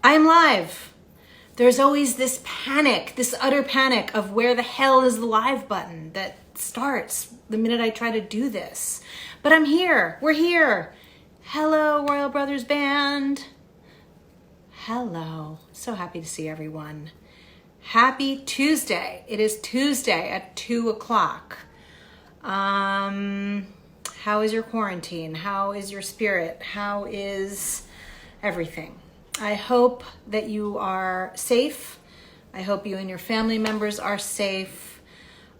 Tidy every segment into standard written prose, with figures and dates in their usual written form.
I am live. There's always this panic, this utter panic of where the hell is the live button that starts the minute I try to do this. But I'm here. We're here. Hello, Royal Brothers Band. Hello. So happy to see everyone. Happy Tuesday. It is Tuesday at 2 o'clock. How is your quarantine? How is your spirit? How is everything? I hope that you are safe. I hope you and your family members are safe.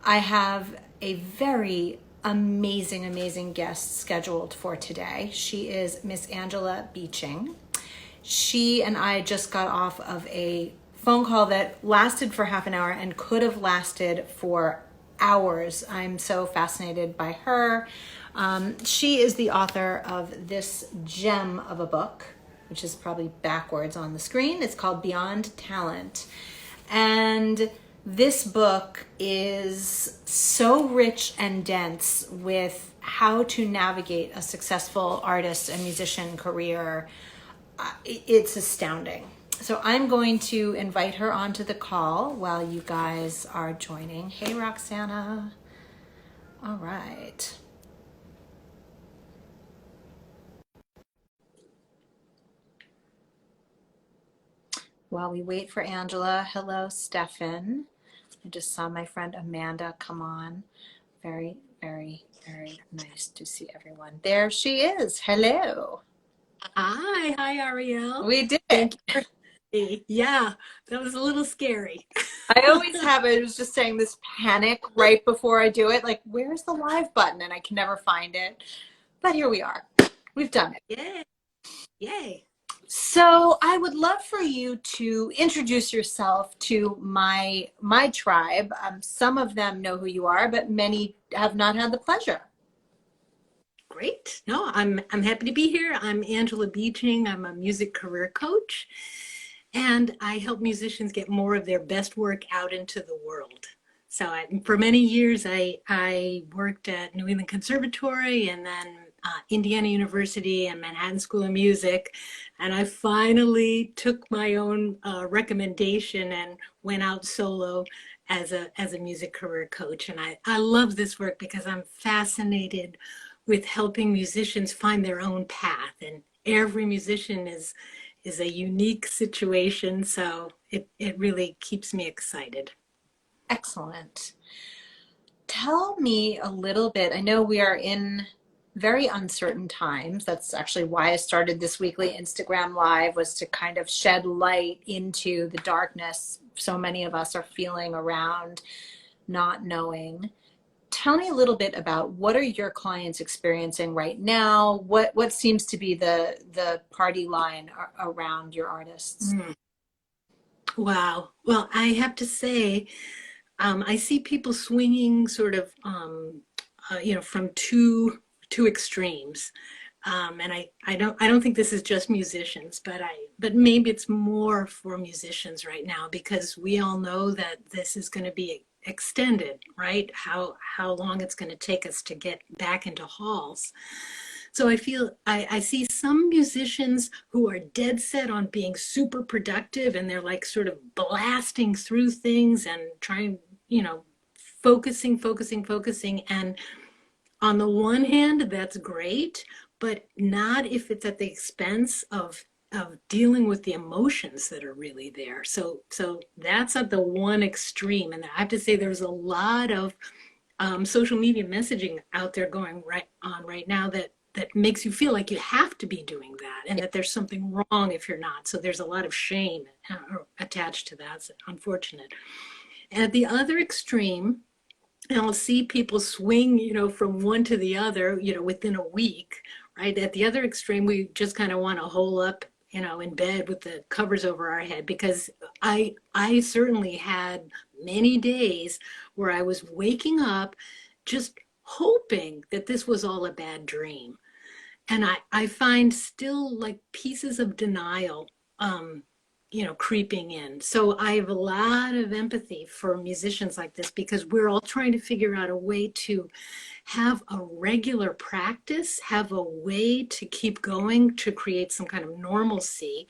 I have a very amazing guest scheduled for today. She is Miss Angela Beeching. She and I just got off of a phone call that lasted for half an hour and could have lasted for hours. I'm so fascinated by her. She is the author of this gem of a book, which is probably backwards on the screen. It's called Beyond Talent. And this book is so rich and dense with how to navigate a successful artist and musician career. It's astounding. So I'm going to invite her onto the call while you guys are joining. Hey, Roxana. All right. While we wait for Angela, hello, Stefan. I just saw my friend Amanda come on. Very nice to see everyone. There she is. Hello. Hi, Ariel. We did Thank it. you for me. Yeah, that was a little scary. I always have it. I was just saying this panic right before I do it. Like, where's the live button? And I can never find it. But here we are. We've done it. Yay. Yay. So I would love for you to introduce yourself to my tribe. Some of them know who you are, but many have not had the pleasure. Great. No, I'm happy to be here. I'm Angela Beeching. I'm a music career coach, and I help musicians get more of their best work out into the world. So for many years, I worked at New England Conservatory and then Indiana University and Manhattan School of Music. And I finally took my own recommendation and went out solo as a music career coach. And I love this work because I'm fascinated with helping musicians find their own path. And every musician is a unique situation. So it really keeps me excited. Excellent. Tell me a little bit. I know we are in very uncertain times. That's actually why I started this weekly Instagram Live, was to kind of shed light into the darkness so many of us are feeling around not knowing. Tell me a little bit about what are your clients experiencing right now? What seems to be the party line around your artists? Wow. Well, I have to say, I see people swinging sort of, from two extremes. And I don't think this is just musicians, but maybe it's more for musicians right now because we all know that this is going to be extended, right? How long it's going to take us to get back into halls. So I see some musicians who are dead set on being super productive and they're like sort of blasting through things and trying, focusing. And on the one hand, that's great, but not if it's at the expense of dealing with the emotions that are really there. So that's at the one extreme. And I have to say there's a lot of social media messaging out there going right now that makes you feel like you have to be doing that and that there's something wrong if you're not. So there's a lot of shame attached to that. It's unfortunate. And at the other extreme, and I'll see people swing, from one to the other, within a week, right? At the other extreme, we just kind of want to hole up, in bed with the covers over our head because I certainly had many days where I was waking up just hoping that this was all a bad dream. And I find still like pieces of denial creeping in. So I have a lot of empathy for musicians like this because we're all trying to figure out a way to have a regular practice, have a way to keep going to create some kind of normalcy,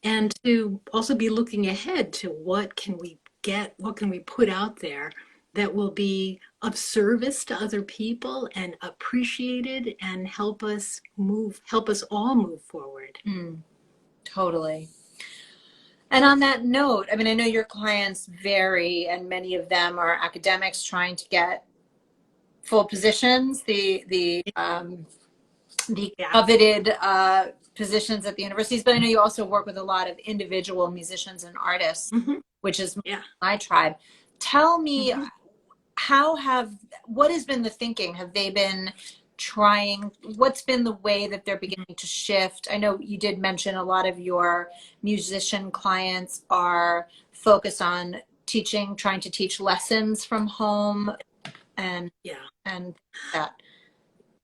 and to also be looking ahead to what can we get, what can we put out there that will be of service to other people and appreciated and help us all move forward. Totally. And on that note, I mean, I know your clients vary, and many of them are academics trying to get full positions, the Yeah. coveted positions at the universities. But I know you also work with a lot of individual musicians and artists, which is Yeah. my tribe. Tell me, what has been the thinking? Have they been trying, what's been the way that they're beginning to shift? I know you did mention a lot of your musician clients are focused on teaching, trying to teach lessons from home and Yeah. and that.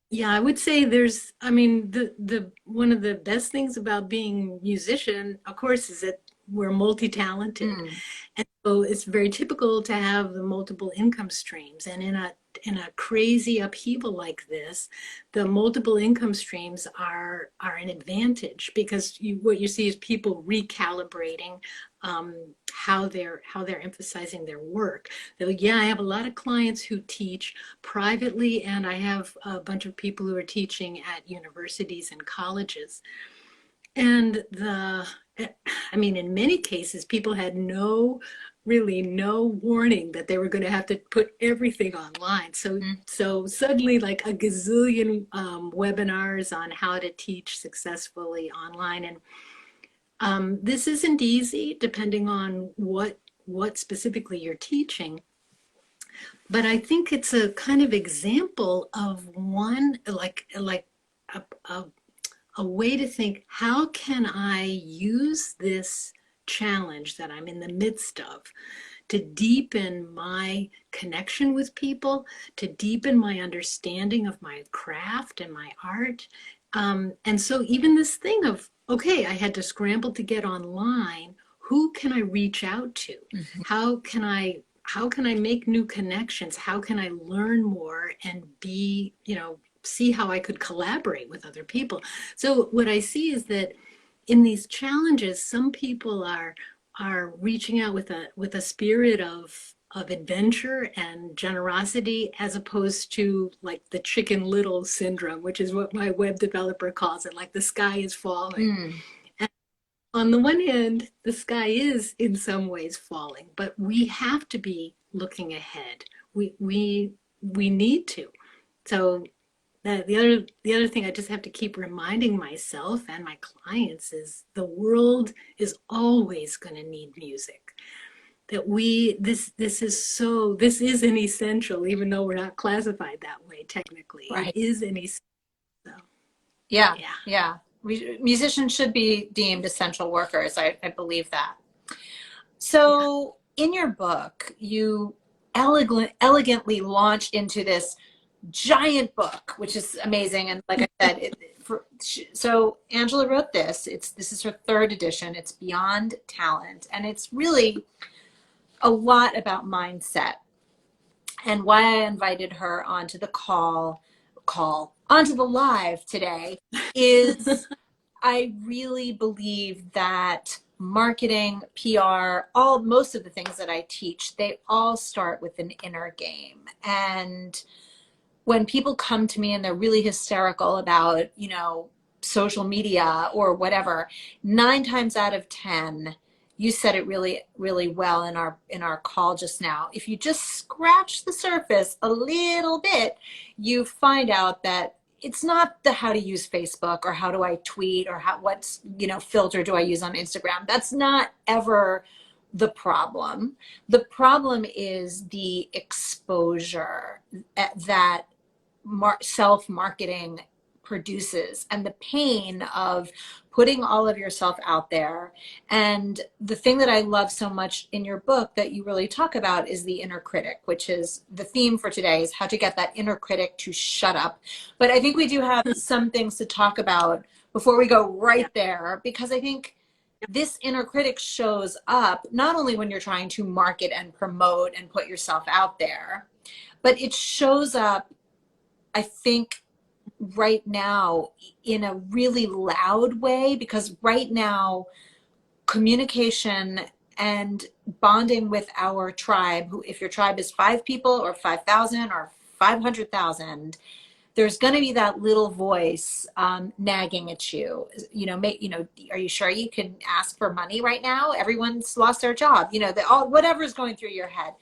Yeah, I would say there's, I mean, the one of the best things about being a musician, of course, is that we're multi-talented. And so it's very typical to have the multiple income streams. And in a crazy upheaval like this, the multiple income streams are an advantage because what you see is people recalibrating how they're emphasizing their work. So, yeah, I have a lot of clients who teach privately, and I have a bunch of people who are teaching at universities and colleges. And I mean, in many cases, people had really no warning that they were going to have to put everything online. So suddenly, like a gazillion webinars on how to teach successfully online. And this isn't easy, depending on what specifically you're teaching. But I think it's a kind of example of one, like a, a a way to think, how can I use this challenge that I'm in the midst of to deepen my connection with people, to deepen my understanding of my craft and my art. And so even this thing of, okay, I had to scramble to get online. Who can I reach out to? How can I make new connections? How can I learn more and see how I could collaborate with other people? So what I see is that in these challenges, some people are reaching out with a spirit of adventure and generosity, as opposed to like the Chicken Little syndrome, which is what my web developer calls it, like the sky is falling. And on the one hand, the sky is in some ways falling, but we have to be looking ahead. We need to. So the other thing I just have to keep reminding myself and my clients is the world is always going to need music. That this is an essential, even though we're not classified that way technically. Right. It is an essential. So, Yeah. Musicians should be deemed essential workers. I believe that. So in your book, you elegantly launch into this giant book, which is amazing. And like I said, so Angela wrote this. This is her third edition. It's Beyond Talent, and it's really a lot about mindset. And why I invited her onto the onto the live today is I really believe that marketing, PR, most of the things that I teach, they all start with an inner game. And when people come to me and they're really hysterical about, social media or whatever, 9 times out of 10, you said it really, really well in our call just now. If you just scratch the surface a little bit, you find out that it's not the how to use Facebook or how do I tweet or what filter do I use on Instagram. That's not ever the problem. The problem is the exposure that self-marketing produces and the pain of putting all of yourself out there. And the thing that I love so much in your book that you really talk about is the inner critic, which is the theme for today, is how to get that inner critic to shut up. But I think we do have some things to talk about before we go right there, because I think this inner critic shows up not only when you're trying to market and promote and put yourself out there, but it shows up, I think, right now in a really loud way, because right now communication and bonding with our tribe, who, if your tribe is 5 people or 5,000 or 500,000, there's going to be that little voice nagging at you. Are you sure you can ask for money right now? Everyone's lost their job. Whatever's going through your head.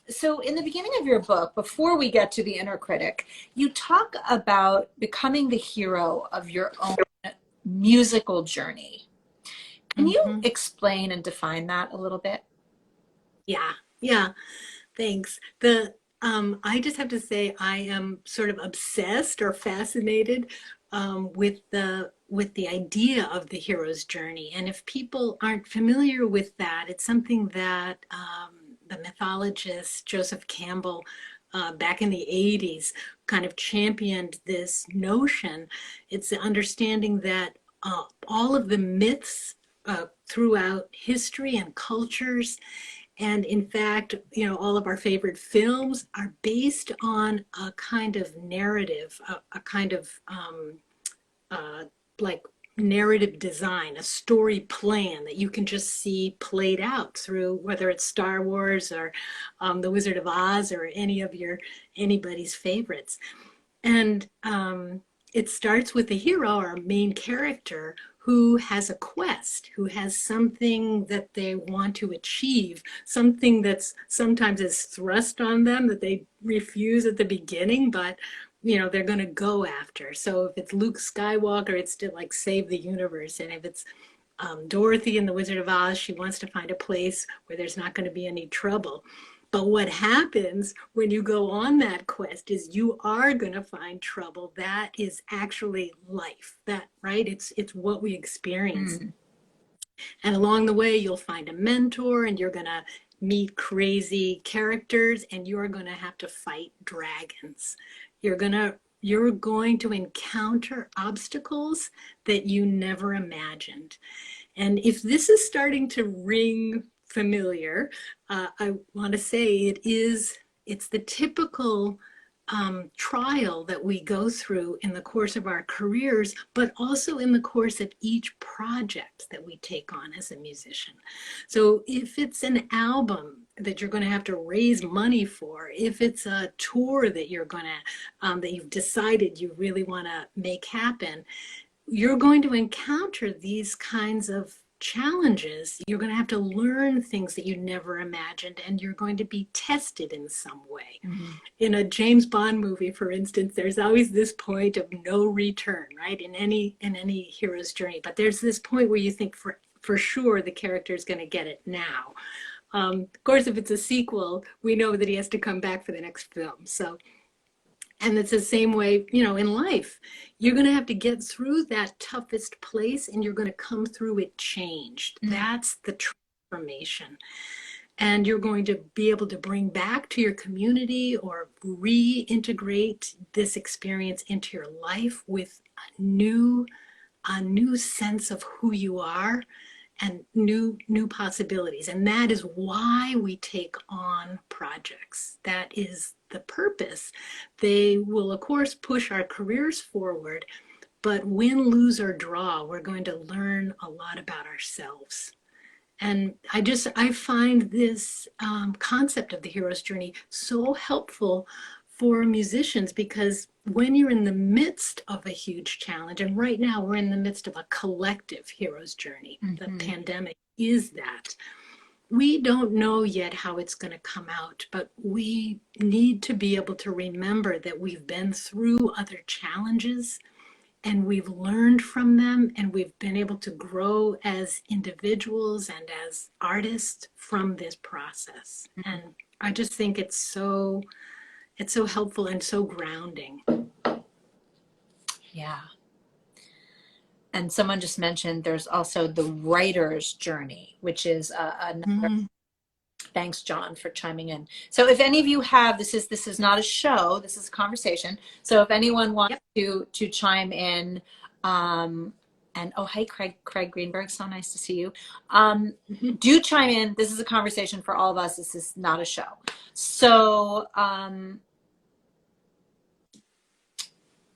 So in the beginning of your book, before we get to the inner critic, you talk about becoming the hero of your own musical journey. Can you explain and define that a little bit? Yeah, thanks. I just have to say I am sort of obsessed or fascinated with the idea of the hero's journey. And if people aren't familiar with that, it's something that the mythologist Joseph Campbell back in the 80s kind of championed this notion. It's the understanding that all of the myths throughout history and cultures, and in fact, all of our favorite films are based on a kind of narrative, a kind of like narrative design, a story plan that you can just see played out through, whether it's Star Wars or The Wizard of Oz or anybody's favorites. And it starts with the hero, our main character, who has a quest, who has something that they want to achieve, something that's sometimes is thrust on them that they refuse at the beginning, but they're going to go after. So if it's Luke Skywalker, it's to like save the universe. And if it's Dorothy in The Wizard of Oz, she wants to find a place where there's not going to be any trouble. But what happens when you go on that quest is you are going to find trouble. That is actually life. Right? It's what we experience. And along the way, you'll find a mentor, and you're going to meet crazy characters, and you're going to have to fight dragons. You're going to encounter obstacles that you never imagined. And if this is starting to ring familiar, I want to say it's the typical trial that we go through in the course of our careers, but also in the course of each project that we take on as a musician. So if it's an album that you're going to have to raise money for, if it's a tour that that you've decided you really want to make happen, you're going to encounter these kinds of challenges. You're going to have to learn things that you never imagined, and you're going to be tested in some way. In a James Bond movie, for instance, there's always this point of no return, right? In any hero's journey. But there's this point where you think for sure the character is going to get it now. Of course, if it's a sequel, we know that he has to come back for the next film. And it's the same way, in life. You're going to have to get through that toughest place, and you're going to come through it changed. That's the transformation. And you're going to be able to bring back to your community or reintegrate this experience into your life with a new sense of who you are and new possibilities. And that is why we take on projects. That is the purpose. They will, of course, push our careers forward, but win, lose, or draw, we're going to learn a lot about ourselves. And I find this concept of the hero's journey so helpful for musicians, because when you're in the midst of a huge challenge, and right now we're in the midst of a collective hero's journey, the pandemic is that. We don't know yet how it's going to come out, but we need to be able to remember that we've been through other challenges and we've learned from them, and we've been able to grow as individuals and as artists from this process. And I just think it's so helpful and so grounding. Yeah. And someone just mentioned there's also the writer's journey, which is another. Thanks, John, for chiming in. So if any of you have, this is not a show, this is a conversation. So if anyone wants to chime in, and oh, hey, Craig Greenberg, so nice to see you. Mhm. Do chime in. This is a conversation for all of us. This is not a show. So,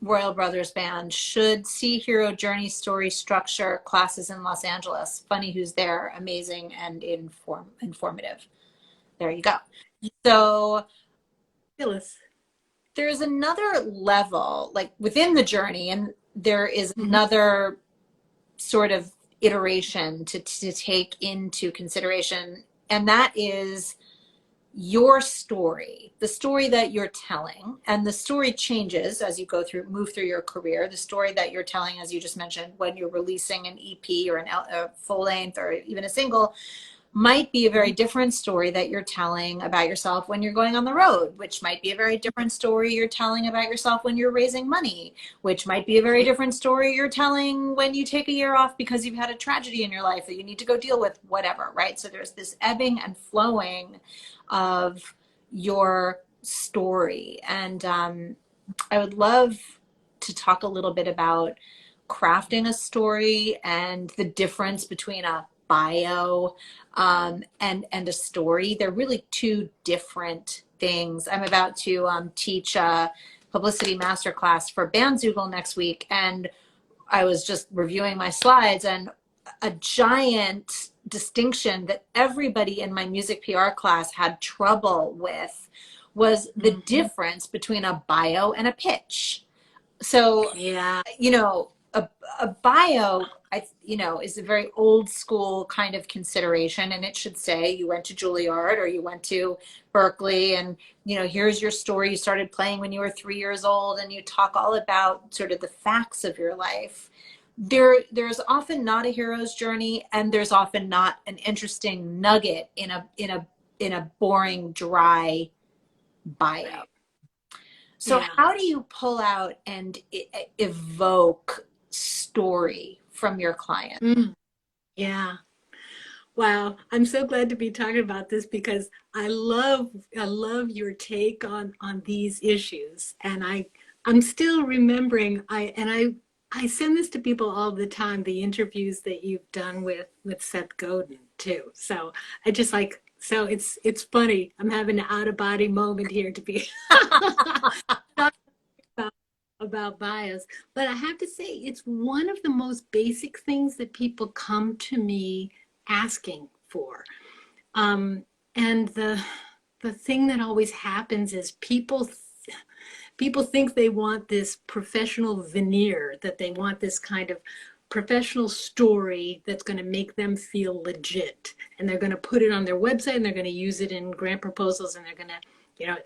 Royal Brothers Band should see hero journey story structure classes in Los Angeles. Funny who's there, amazing and informative. There you go. So Phyllis. there's another level, like within the journey, and there is Mhm. another sort of iteration to take into consideration, and that is your story, the story that you're telling. And the story changes as you move through your career. The story that you're telling, as you just mentioned, when you're releasing an EP or a full length or even a single, might be a very Mhm. different story that you're telling about yourself when you're going on the road, which might be a very different story you're telling about yourself when you're raising money, which might be a very different story you're telling when you take a year off because you've had a tragedy in your life that you need to go deal with, whatever, right? So there's this ebbing and flowing of your story. And I would love to talk a little bit about crafting a story and the difference between a bio and a story. They're really two different things. I'm about to teach a publicity masterclass for Bandzoogle next week, and I was just reviewing my slides, and a giant distinction that everybody in my music PR class had trouble with was the Mhm. difference between a bio and a pitch. So, Yeah. you know, a bio, is a very old school kind of consideration, and it should say you went to Juilliard or you went to Berkeley, and here's your story. You started playing when you were 3 years old, and you talk all about sort of the facts of your life. There's often not a hero's journey, and there's often not an interesting nugget in a boring, dry bio. Right. So Yeah. how do you pull out and evoke story from your client? Mm. Yeah. Wow, I'm so glad to be talking about this because I love your take on these issues. And I'm still remembering I send this to people all the time, the interviews that you've done with Seth Godin too. So I just like so it's funny. I'm having an out of body moment here to be talking about bias. But I have to say it's one of the most basic things that people come to me asking for. Um, and the thing that always happens is people think they want this professional veneer, that they want this kind of professional story that's going to make them feel legit, and they're going to put it on their website and they're going to use it in grant proposals, and they're going to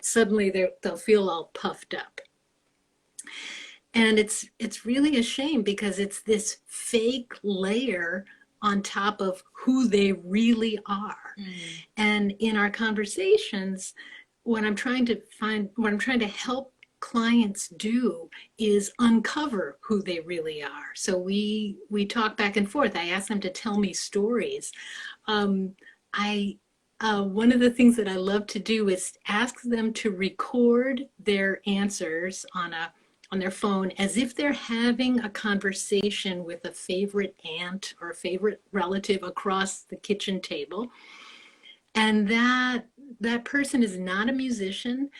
suddenly they'll feel all puffed up. And it's really a shame because it's this fake layer on top of who they really are. Mm. And in our conversations, what I'm trying to help clients do is uncover who they really are. So we talk back and forth. I ask them to tell me stories. I One of the things that I love to do is ask them to record their answers on their phone as if they're having a conversation with a favorite aunt or a favorite relative across the kitchen table. And that person is not a musician,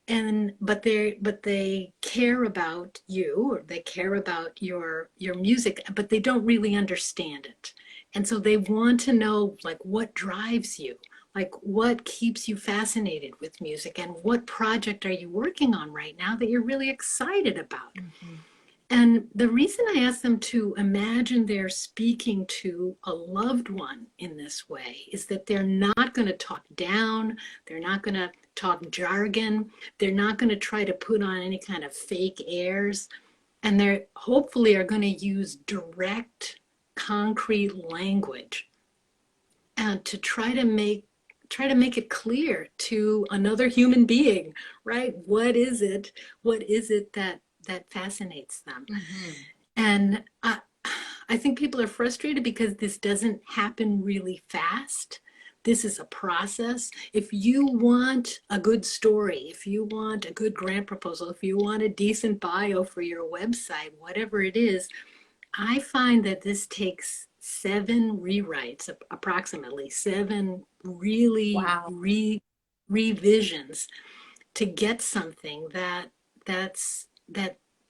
and but they care about you, or they care about your music, but they don't really understand it. And so they want to know, like, what drives you, like what keeps you fascinated with music, and what project are you working on right now that you're really excited about. Mhm. And the reason I ask them to imagine they're speaking to a loved one in this way is that they're not going to talk down, they're not going to talk jargon, they're not going to try to put on any kind of fake airs, and they're hopefully are going to use direct, concrete language and to try to make it clear to another human being, right? What is it that fascinates them? Mhm. And I think people are frustrated because this doesn't happen really fast. This is a process. If you want a good story, if you want a good grant proposal, if you want a decent bio for your website, whatever it is, I find that this takes 7 rewrites, approximately 7 really Wow. revisions to get something that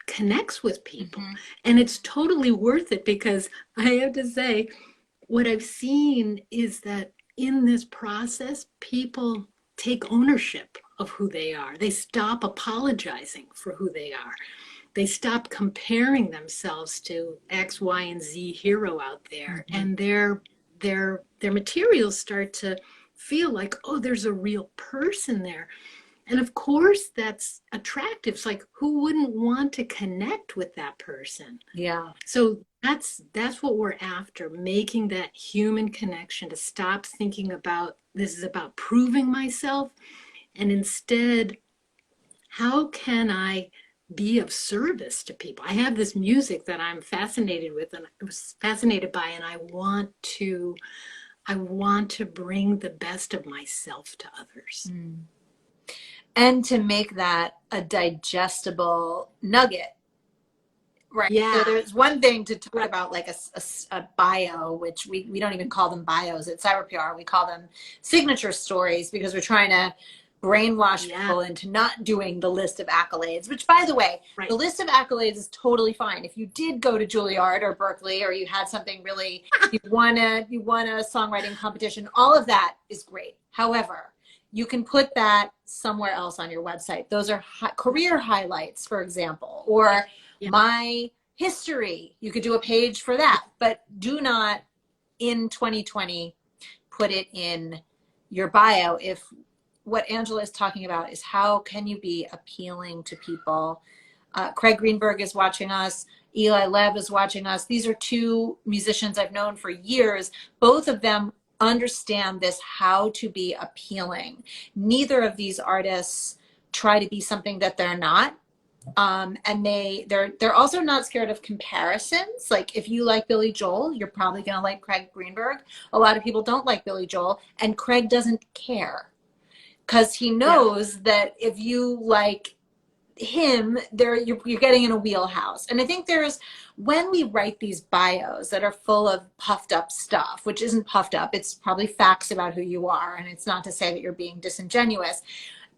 connects with people. Hmm. And it's totally worth it, because I have to say, what I've seen is that in this process, people take ownership of who they are. They stop apologizing for who they are. They stop comparing themselves to X, Y, and Z hero out there, Hmm. and their materials start to feel like, oh, there's a real person there. And of course, that's attractive. It's like, who wouldn't want to connect with that person? Yeah. So that's what we're after, making that human connection, to stop thinking about this is about proving myself, and instead, how can I be of service to people? I have this music that I'm fascinated with and I was fascinated by, and I want to bring the best of myself to others. Mm. And to make that a digestible nugget. Right. So Yeah, there's one thing to talk right. about like a bio, which we don't even call them bios at Cyber PR. We call them signature stories because we're trying to brainwash Yeah, people into not doing the list of accolades, which by the way, the right. list of accolades is totally fine. If you did go to Juilliard or Berkeley or you had something really, you won a songwriting competition, all of that is great. However, you can put that somewhere else on your website. Those are career highlights, for example, Yeah, or yeah, my history. You could do a page for yeah, that, but do not in 2020 put it in your bio. If what Angela is talking about is how can you be appealing to people. Craig Greenberg is watching us. Eli Lev is watching us. These are two musicians I've known for years. Both of them understand this, how to be appealing. Neither of these artists try to be something that they're not. And they're also not scared of comparisons. Like if you like Billy Joel, you're probably going to like Craig Greenberg. A lot of people don't like Billy Joel, and Craig doesn't care because he yeah, knows that if you like him, you're getting in a wheelhouse. And I think there's, when we write these bios that are full of puffed up stuff, which isn't puffed up, it's probably facts about who you are, and it's not to say that you're being disingenuous,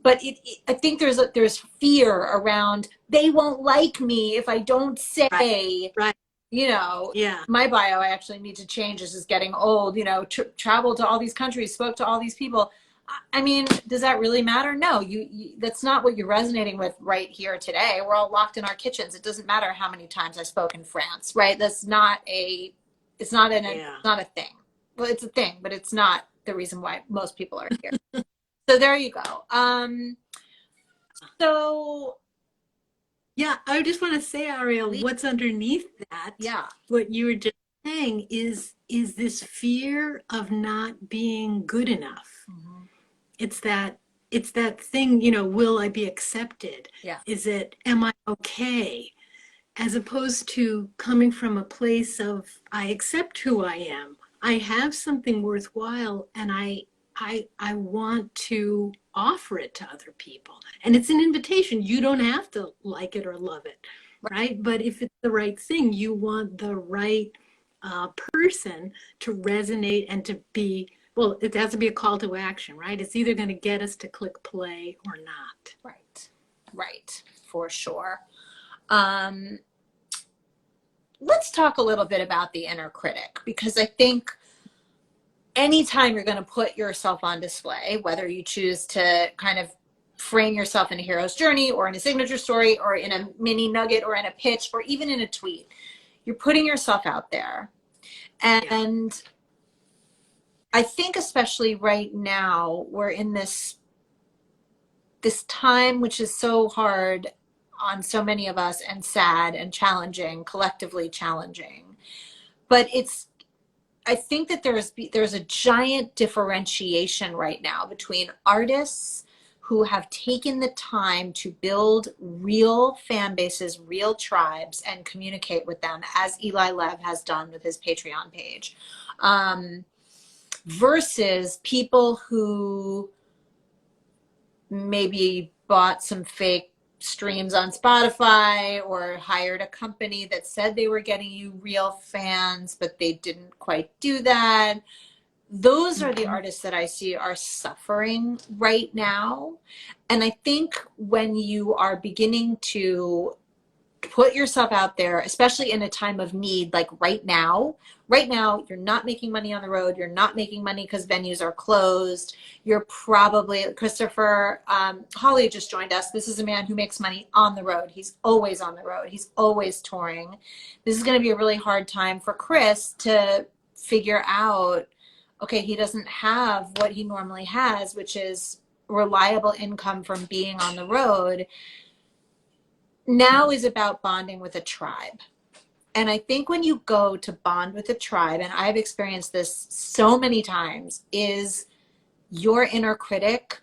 but I think there's fear around, they won't like me if I don't right, say, right. you know, Yeah, my bio I actually need to change. This is getting old. Traveled to all these countries, spoke to all these people. I mean, does that really matter? No, that's not what you're resonating with right here today. We're all locked in our kitchens. It doesn't matter how many times I spoke in France, right? yeah. It's not a thing. Well, it's a thing, but it's not the reason why most people are here. So there you go. So Yeah, I just want to say, Ariel, please, what's underneath that, yeah. what you were just saying is this fear of not being good enough. Mhm. It's that thing, will I be accepted? Yeah. Am I okay? As opposed to coming from a place of, I accept who I am. I have something worthwhile, and I want to offer it to other people. And it's an invitation. You don't have to like it or love it, right? But if it's the right thing, you want the right person to resonate and to be, well, it has to be a call to action, right? It's either going to get us to click play or not. Right. Right. For sure. Um, let's talk a little bit about the inner critic, because I think anytime you're going to put yourself on display, whether you choose to kind of frame yourself in a hero's journey or in a signature story or in a mini nugget or in a pitch or even in a tweet, you're putting yourself out there. Yeah. And I think especially right now, we're in this time which is so hard on so many of us and sad and challenging, collectively challenging. But I think that there's a giant differentiation right now between artists who have taken the time to build real fan bases, real tribes, and communicate with them, as Eli Lev has done with his Patreon page, versus people who maybe bought some fake streams on Spotify or hired a company that said they were getting you real fans, but they didn't quite do that. Those are the Mhm. artists that I see are suffering right now. And I think when you are beginning to put yourself out there, especially in a time of need, like right now, you're not making money on the road. You're not making money because venues are closed. You're probably, Christopher Holly just joined us. This is a man who makes money on the road. He's always on the road. He's always touring. This is going to be a really hard time for Chris to figure out, okay, he doesn't have what he normally has, which is reliable income from being on the road. Now is about bonding with a tribe. And I think when you go to bond with a tribe, and I've experienced this so many times, is your inner critic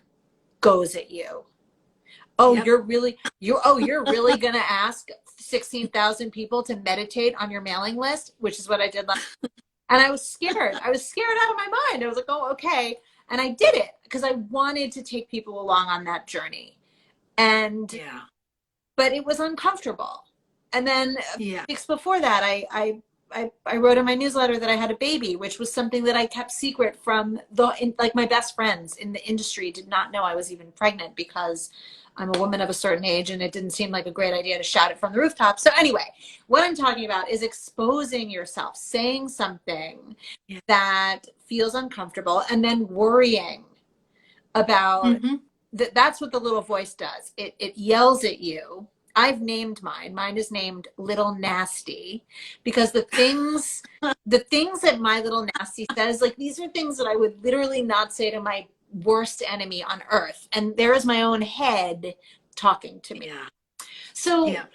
goes at you. Oh, Yep. you're really gonna ask 16,000 people to meditate on your mailing list, which is what I did last. And I was scared. I was scared out of my mind. I was like, oh, okay. And I did it because I wanted to take people along on that journey. And Yeah. but it was uncomfortable. And then a few Yeah. weeks before that, I wrote in my newsletter that I had a baby, which was something that I kept secret from like my best friends in the industry did not know I was even pregnant because I'm a woman of a certain age and it didn't seem like a great idea to shout it from the rooftop. So anyway, what I'm talking about is exposing yourself, saying something Yeah. that feels uncomfortable and then worrying about Hmm. that's what the little voice does. It yells at you. I've named mine. Mine is named Little Nasty because the things that my little nasty says, like these are things that I would literally not say to my worst enemy on earth. And there is my own head talking to me. Yeah. So Yeah.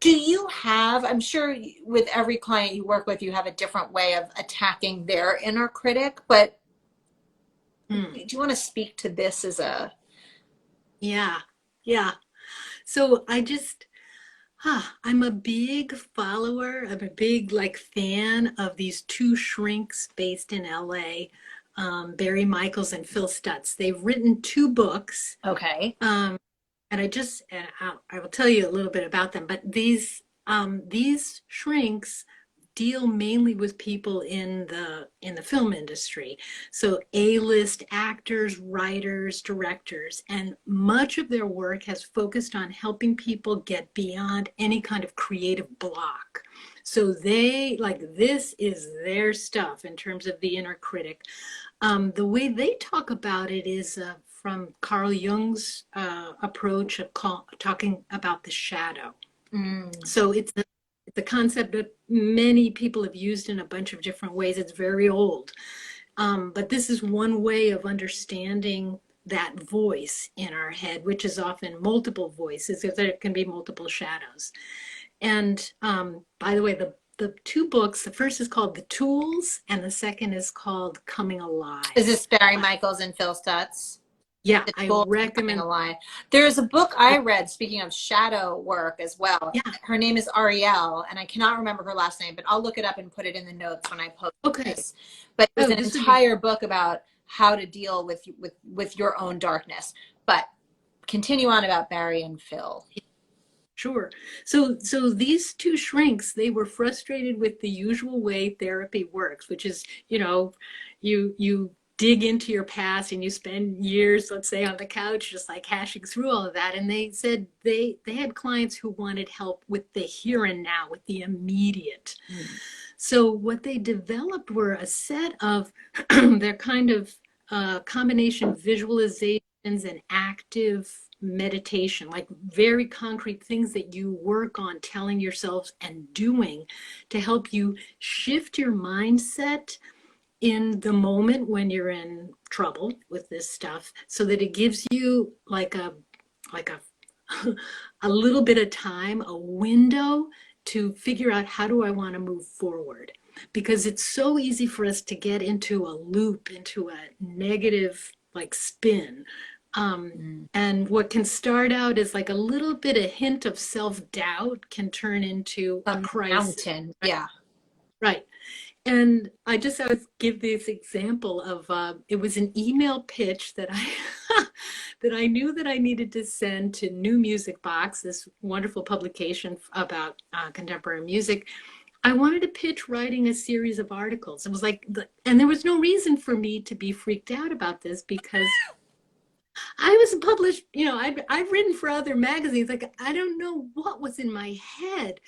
do you have, I'm sure with every client you work with, you have a different way of attacking their inner critic, but Mm. do you want to speak to this as a, Yeah. Yeah. So I'm a big follower. I'm a big like fan of these two shrinks based in LA, Barry Michaels and Phil Stutz. They've written two books, okay. um, and I will tell you a little bit about them. But these shrinks deal mainly with people in the film industry, so A-list actors, writers, directors, and much of their work has focused on helping people get beyond any kind of creative block. So they like this is their stuff in terms of the inner critic. The way they talk about it is from Carl Jung's approach of talking about the shadow. Mm. So it's a concept that many people have used in a bunch of different ways. It's very old. But this is one way of understanding that voice in our head, which is often multiple voices, because there can be multiple shadows. And by the way, the two books, the first is called The Tools, and the second is called Coming Is Alive. this Barry Michaels and Phil Stutz? Yeah, The I Tools and Coming recommend. Alive. There's a book I read, speaking of shadow work as well. Yeah, Her name is Ariel, and I cannot remember her last name, but I'll look it up and put it in the notes when I post okay. this. But it was Oh, an this would be entire book about how to deal with your own darkness. But continue on about Barry and Phil. sure. So these two shrinks, they were frustrated with the usual way therapy works, which is, you dig into your past and you spend years, let's say, on the couch, just like hashing through all of that. And they said they had clients who wanted help with the here and now, with the immediate. Mm. So what they developed were a set of their kind of combination visualizations and active meditation, like very concrete things that you work on telling yourselves and doing to help you shift your mindset in the moment when you're in trouble with this stuff, so that it gives you like a a little bit of time, a window to figure out how do I want to move forward. Because it's so easy for us to get into a loop, into a negative like spin. Mm. And what can start out as like a little bit, a hint of self-doubt can turn into a A crisis. mountain. Right? Yeah. Right. And I just always give this example of it was an email pitch that I that I knew that I needed to send to New Music Box, this wonderful publication about contemporary music. I wanted to pitch writing a series of articles. It was like, and there was no reason for me to be freaked out about this because I was published, I've written for other magazines. Like, I don't know what was in my head,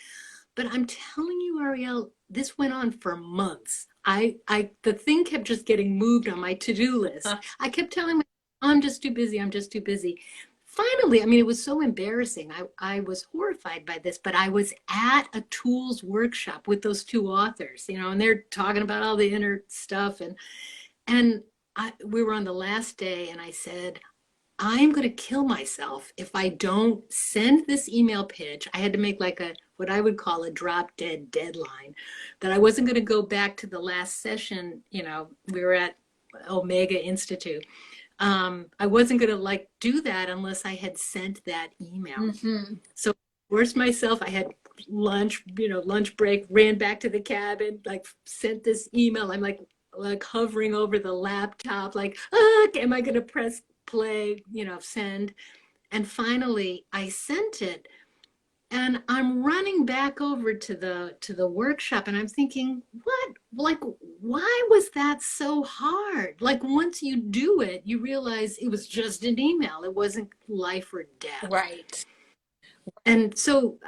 but I'm telling you, Ariel, this went on for months. The thing kept just getting moved on my to-do list. I kept telling myself, I'm just too busy. I'm just too busy. Finally, I mean, it was so embarrassing. I was horrified by this, but I was at a tools workshop with those two authors, and they're talking about all the inner stuff. And we were on the last day, and I said, I'm going to kill myself if I don't send this email pitch. I had to make like what I would call a drop dead deadline, that I wasn't going to go back to the last session. We were at Omega Institute. I wasn't going to do that unless I had sent that email. Mm-hmm. So I forced myself. I had lunch break, ran back to the cabin, sent this email. I'm like hovering over the laptop, am I going to press play, send? And finally I sent it, and I'm running back over to the workshop, and I'm thinking, why was that so hard? Once you do it, you realize it was just an email. It wasn't life or death. Right. And so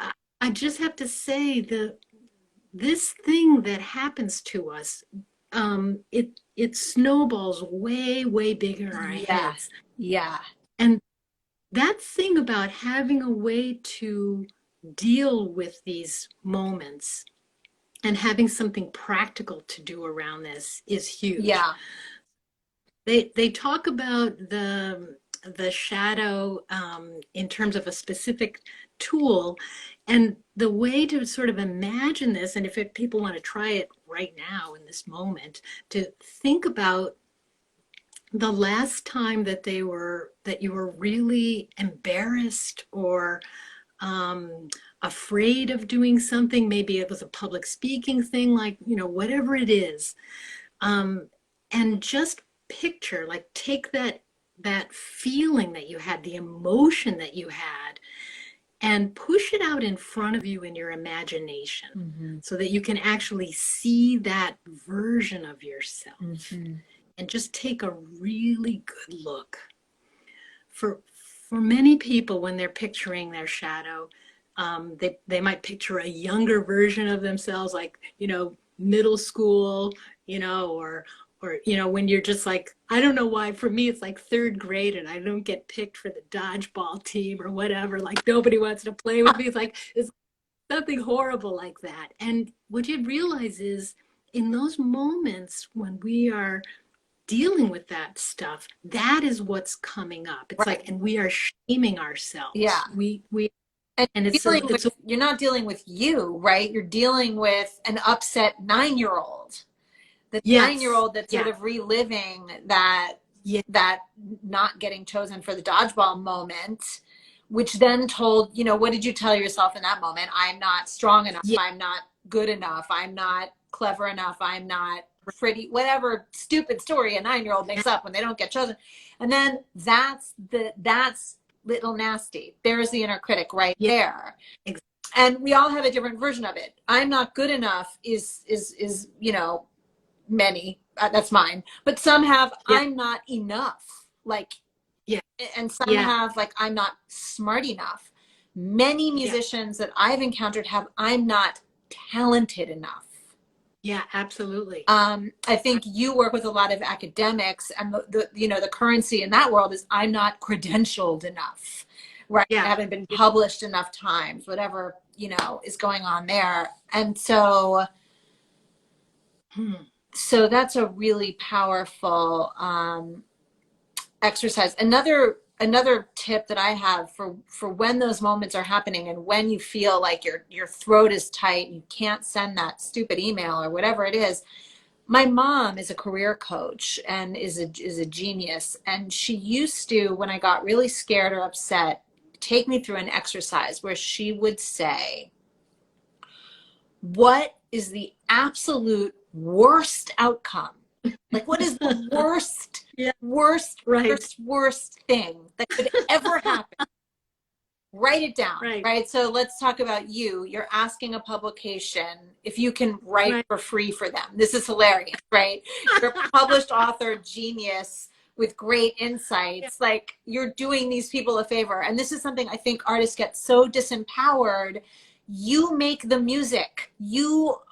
I just have to say, this thing that happens to us, it snowballs way bigger in our heads. Yeah. And that thing about having a way to deal with these moments and having something practical to do around this is huge. Yeah. They talk about the shadow in terms of a specific tool, and the way to sort of imagine this, and if people want to try it right now in this moment, to think about the last time that you were really embarrassed or afraid of doing something. Maybe it was a public speaking thing, whatever it is, and just picture, take that feeling that you had, the emotion that you had, and push it out in front of you in your imagination, mm-hmm. so that you can actually see that version of yourself, mm-hmm. and just take a really good look. For many people, when they're picturing their shadow, they might picture a younger version of themselves, middle school, or when you're just I don't know why, for me, it's third grade and I don't get picked for the dodgeball team or whatever, nobody wants to play with me. It's something horrible like that. And what you realize is, in those moments when we are dealing with that stuff, that is what's coming up. It's right. And we are shaming ourselves. Yeah. And you're not dealing with you, right? You're dealing with an upset 9-year-old. The 9-year-old that's sort of reliving that not getting chosen for the dodgeball moment, which then told, what did you tell yourself in that moment? I'm not strong enough. Yeah. I'm not good enough. I'm not clever enough. I'm not pretty, whatever stupid story a 9-year-old makes up when they don't get chosen. And then that's little nasty. There's the inner critic right there. Exactly. And we all have a different version of it. I'm not good enough is many, that's mine, but some have I'm not enough, and some have I'm not smart enough. Many musicians that I've encountered have I'm not talented enough. Yeah, absolutely. I think you work with a lot of academics, and the currency in that world is I'm not credentialed enough, right? I haven't been published enough times, whatever, is going on there. And so that's a really powerful exercise. Another tip that I have for when those moments are happening and when you feel like your throat is tight and you can't send that stupid email or whatever it is. My mom is a career coach and is a genius. And she used to, when I got really scared or upset, take me through an exercise where she would say, what is the absolute worst outcome? What is the worst Yeah. Worst, Right. worst thing that could ever happen. Write it down, Right. right? So let's talk about you. You're asking a publication if you can write Right. for free for them. This is hilarious, right? You're a published author genius with great Yeah. insights. Like, you're doing these people a favor. And this is something I think artists get so disempowered. You make the music.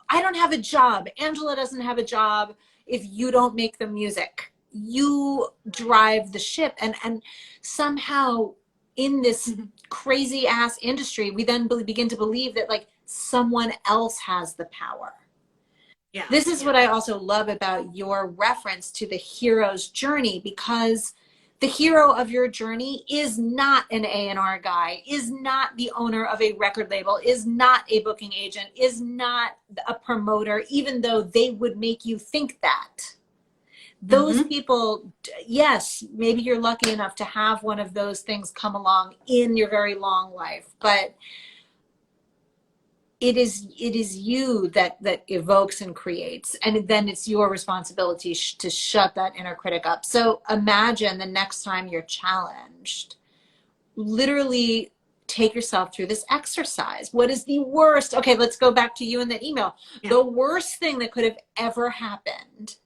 I don't have a job. Angela doesn't have a job if you don't make the music. You drive the ship. And somehow in this crazy ass industry, we then begin to believe that like someone else has the power. Yeah. This is Yeah. what I also love about your reference to the hero's journey, because the hero of your journey is not an A&R guy, is not the owner of a record label, is not a booking agent, is not a promoter, even though they would make you think that. Those people, yes, maybe you're lucky enough to have one of those things come along in your very long life, but it is you that evokes and creates, and then it's your responsibility to shut that inner critic up. So imagine the next time you're challenged, literally take yourself through this exercise. What is the worst? Okay, let's go back to you in that email. Yeah. The worst thing that could have ever happened,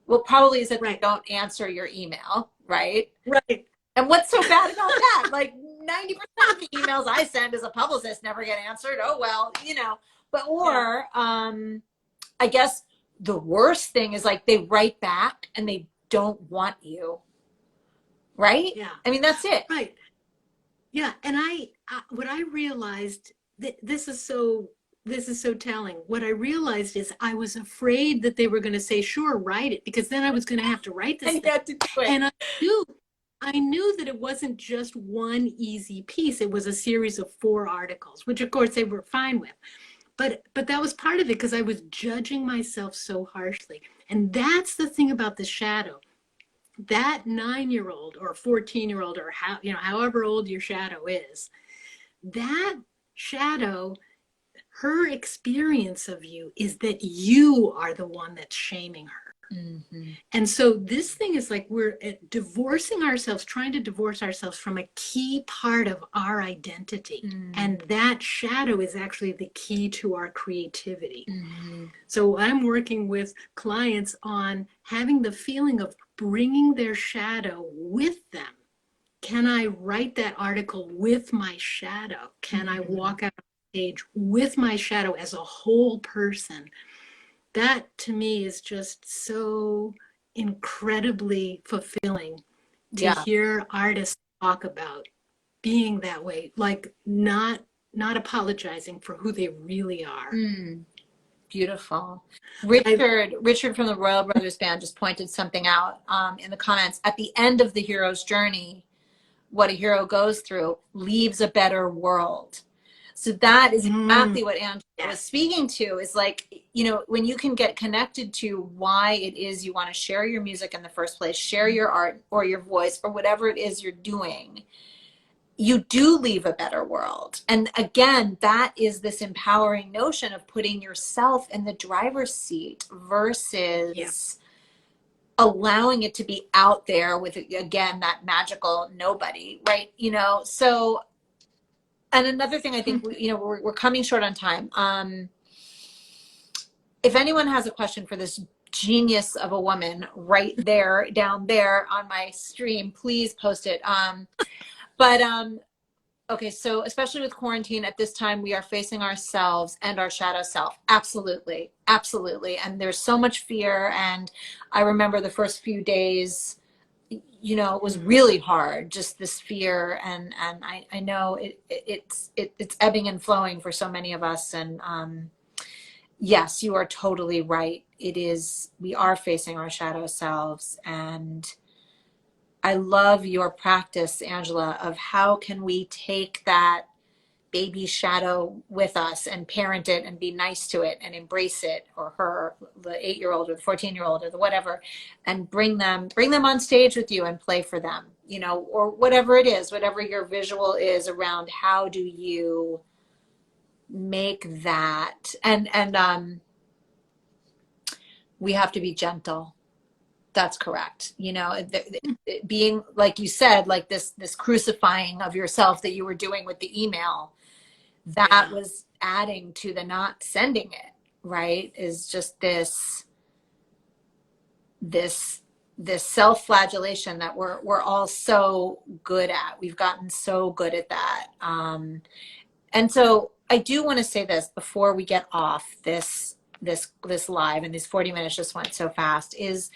well, probably is that they Right. don't answer your email, right? Right. And what's so bad about that? Like 90% of the emails I send as a publicist never get answered. Oh, well, But, or I guess the worst thing is like they write back and they don't want you, right? Yeah. I mean, that's it. Right. Yeah. And what I realized, that this is so telling. What I realized is I was afraid that they were going to say, sure, write it, because then I was going to have to write this And thing. you have to do it. And I knew that it wasn't just one easy piece. It was a series of 4 articles, which of course they were fine with. But that was part of it, because I was judging myself so harshly. And that's the thing about the shadow. That 9-year-old or 14-year-old, or however old your shadow is, that shadow, her experience of you is that you are the one that's shaming her. And so this thing is like we're divorcing ourselves, trying to divorce ourselves from a key part of our identity. And that shadow is actually the key to our creativity. So I'm working with clients on having the feeling of bringing their shadow with them. Can I write that article with my shadow? Can I walk out on stage with my shadow as a whole person? That to me is just so incredibly fulfilling to hear artists talk about being that way, like not apologizing for who they really are. Beautiful. Richard from the Royal Brothers Band just pointed something out in the comments. At the end of the hero's journey, what a hero goes through leaves a better world. So that is exactly what Angela was speaking to, is like, when you can get connected to why it is you want to share your music in the first place, share your art or your voice or whatever it is you're doing, you do leave a better world. And again, that is this empowering notion of putting yourself in the driver's seat versus allowing it to be out there with, again, that magical nobody, right? So, and another thing, I think, we're coming short on time. If anyone has a question for this genius of a woman right there, down there on my stream, please post it. Okay, so especially with quarantine at this time, we are facing ourselves and our shadow self. Absolutely, absolutely. And there's so much fear. And I remember the first few days, it was really hard, just this fear. And I know it's ebbing and flowing for so many of us. And yes, you are totally right. We are facing our shadow selves. And I love your practice, Angela, of how can we take that baby shadow with us and parent it and be nice to it and embrace it, or her, the 8-year-old or the 14-year-old or the whatever, and bring them on stage with you and play for them, or whatever it is, whatever your visual is around how do you make that. And we have to be gentle. That's correct. You know, it being, like you said, like this crucifying of yourself that you were doing with the email, that Yeah. was adding to the not sending it, right? Is just this this self-flagellation that we're all so good at. We've gotten so good at that. And so I do want to say this before we get off this live, and these 40 minutes just went so fast, is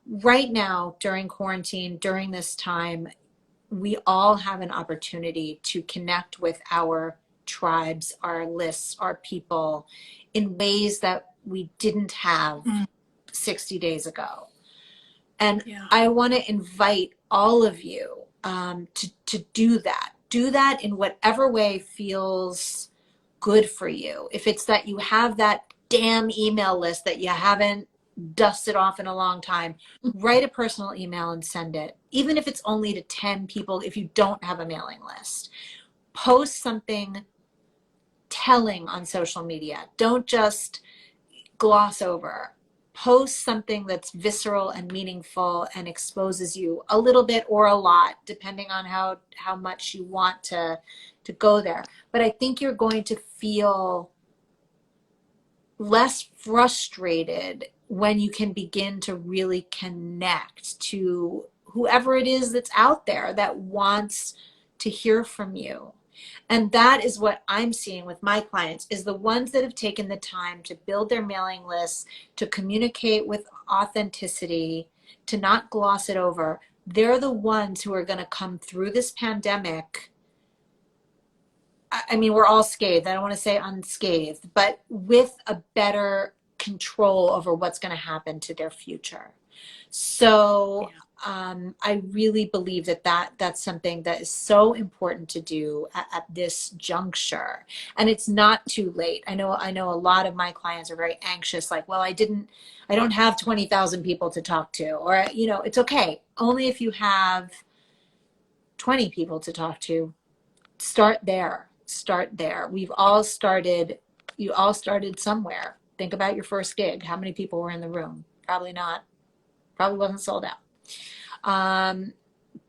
right now during quarantine, during this time, we all have an opportunity to connect with our tribes, our lists, our people in ways that we didn't have Mm, 60 days ago. And yeah. I want to invite all of you to do that. Do that in whatever way feels good for you. If it's that you have that damn email list that you haven't dusted off in a long time, write a personal email and send it. Even if it's only to 10 people, if you don't have a mailing list, post something telling on social media. Don't just gloss over. Post something that's visceral and meaningful and exposes you a little bit or a lot, depending on how much you want to go there. But I think you're going to feel less frustrated when you can begin to really connect to whoever it is that's out there that wants to hear from you. And that is what I'm seeing with my clients, is the ones that have taken the time to build their mailing lists, to communicate with authenticity, to not gloss it over. They're the ones who are going to come through this pandemic. I mean, we're all scathed. I don't want to say unscathed, but with a better control over what's going to happen to their future. So Yeah. I really believe that's something that is so important to do at this juncture. And it's not too late. I know a lot of my clients are very anxious, like, well, I don't have 20,000 people to talk to, or, it's okay. Only if you have 20 people to talk to. Start there. Start there. You all started somewhere. Think about your first gig. How many people were in the room? Probably not. Probably wasn't sold out.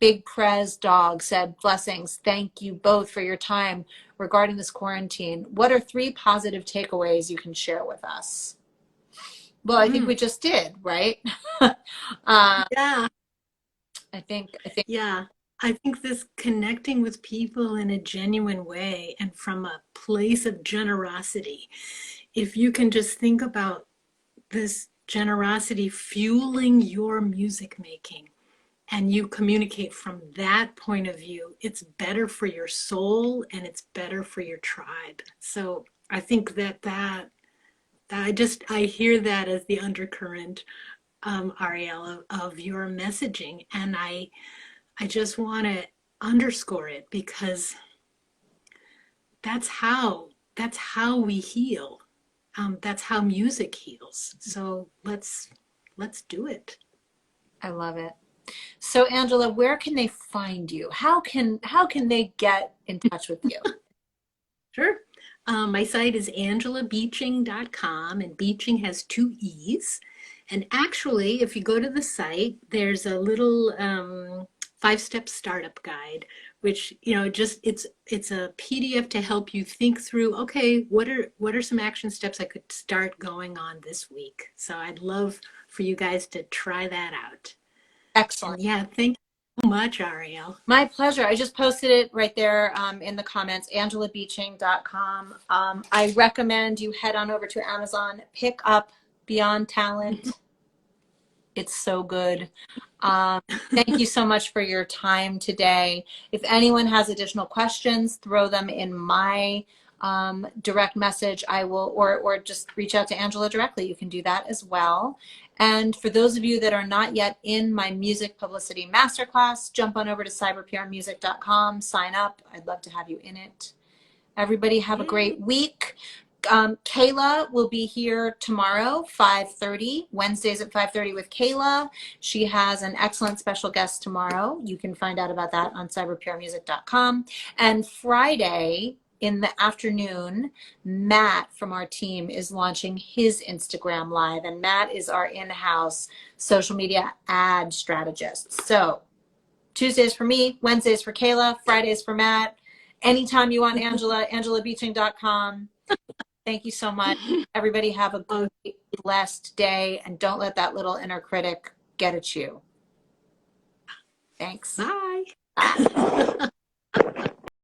Big Prez Dog said, blessings. Thank you both for your time regarding this quarantine. What are 3 positive takeaways you can share with us? Well, I think Mm, we just did, right? uh, yeah. I think Yeah. I think this connecting with people in a genuine way and from a place of generosity, if you can just think about this generosity fueling your music making and you communicate from that point of view, it's better for your soul and it's better for your tribe. So I think that I hear that as the undercurrent, Ariel, of your messaging, and I just want to underscore it because that's how that's how we heal. That's how music heals. So let's do it. I love it. So Angela, where can they find you? How can they get in touch with you? Sure. My site is angelabeeching.com, and Beeching has 2 E's. And actually, if you go to the site, there's a little 5-step startup guide, which just it's a PDF to help you think through. Okay, what are some action steps I could start going on this week? So I'd love for you guys to try that out. Excellent. And yeah, thank you so much, Ariel. My pleasure. I just posted it right there in the comments, angelabeeching.com. I recommend you head on over to Amazon, pick up Beyond Talent. It's so good. Um, Thank you so much for your time today. If anyone has additional questions, throw them in my direct message. I will, or just reach out to Angela directly. You can do that as well. And for those of you that are not yet in my music publicity masterclass, jump on over to cyberprmusic.com, sign up. I'd love to have you in it. Everybody have a Yay. great week. Kayla will be here tomorrow, 5:30, Wednesdays at 5:30 with Kayla. She has an excellent special guest tomorrow. You can find out about that on cyberpuremusic.com. And Friday, in the afternoon, Matt from our team is launching his Instagram live, and Matt is our in-house social media ad strategist. So Tuesdays for me, Wednesdays for Kayla, Fridays for Matt. Anytime you want Angela, angelabeeching.com. Thank you so much. Everybody have a great, blessed day, and don't let that little inner critic get at you. Thanks. Bye. Bye.